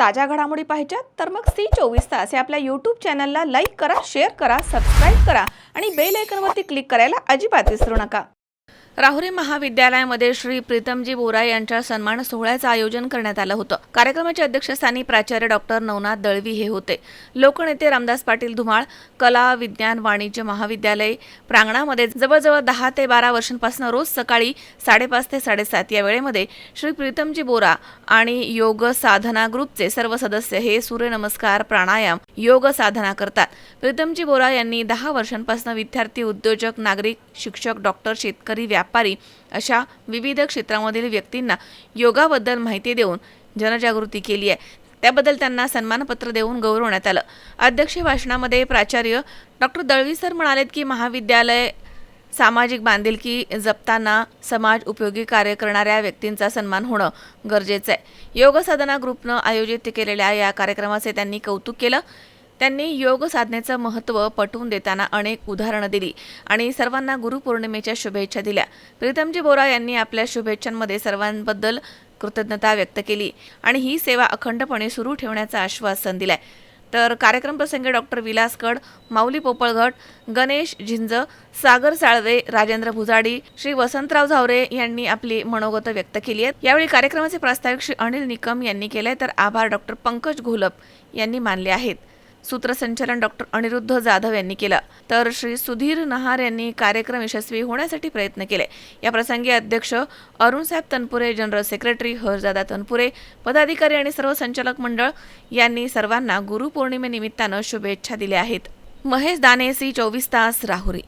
ताज्या घडामोडी पाहिजेत तर मग सी 24 तास या आपल्या यूट्यूब चॅनलला लाईक करा, शेअर करा, सबस्क्राईब करा आणि बेल आयकॉनवरती क्लिक करायला अजिबात विसरू नका। राहुरी महाविद्यालयामध्ये श्री प्रीतमजी बोरा यांच्या सन्मान सोहळ्याचं आयोजन करण्यात आलं होतं। कार्यक्रमाच्या अध्यक्षस्थानी प्राचार्य डॉक्टर नवनाथ दळवी हे होते। लोकनेते रामदास पाटील धुमाळ कला विज्ञान वाणिज्य महाविद्यालय प्रांगणामध्ये जवळजवळ 10 ते 12 वर्षांपासून रोज सकाळी 5:30 ते 7:30 या वेळेमध्ये श्री प्रीतमजी बोरा आणि योग साधना ग्रुपचे सर्व सदस्य हे सूर्यनमस्कार प्राणायाम योग साधना करतात। प्रीतमजी बोरा यांनी 10 वर्षांपासून विद्यार्थी उद्योजक नागरिक शिक्षक डॉक्टर शेतकरी व्यापारी अशा विविध क्षेत्रांमधील व्यक्तींना योगाबद्दल माहिती देऊन जनजागृती केली आहे। त्याबद्दल त्यांना सन्मानपत्र देऊन गौरवण्यात आलं। अध्यक्ष भाषणामध्ये प्राचार्य डॉक्टर दळवी सर म्हणालेत की महाविद्यालय सामाजिक बांधिलकी जपताना समाज उपयोगी कार्य करणाऱ्या व्यक्तींचा सन्मान होणं गरजेचं आहे। योग साधना ग्रुपनं आयोजित केलेल्या या कार्यक्रमाचे त्यांनी कौतुक केलं। त्यांनी योग साधनेचं महत्त्व पटवून देताना अनेक उदाहरणं दिली आणि सर्वांना गुरुपौर्णिमेच्या शुभेच्छा दिल्या। प्रीतमजी बोरा यांनी आपल्या शुभेच्छांमध्ये सर्वांबद्दल कृतज्ञता व्यक्त केली आणि ही सेवा अखंडपणे सुरू ठेवण्याचं आश्वासन दिलंय। तर कार्यक्रम प्रसंगी डॉक्टर विलास कड, माऊली पोपळघट, गणेश झिंज, सागर साळवे, राजेंद्र भुजाडी, श्री वसंतराव झावरे यांनी आपली मनोगत व्यक्त केली आहेत। यावेळी कार्यक्रमाचे प्रास्ताविक श्री अनिल निकम यांनी केले तर आभार डॉक्टर पंकज घोलप यांनी मानले आहेत। सूत्रसंचालन डॉक्टर अनिरुद्ध जाधव यांनी केलं तर श्री सुधीर नहार यांनी कार्यक्रम यशस्वी होण्यासाठी प्रयत्न केले। या प्रसंगी अध्यक्ष अरुणसाहेब तनपुरे, जनरल सेक्रेटरी हरजादा तनपुरे, पदाधिकारी आणि सर्व संचालक मंडळ यांनी सर्वांना गुरुपौर्णिमेनिमित्तानं शुभेच्छा दिल्या आहेत। महेश दाने, सी 24 तास, राहुरी।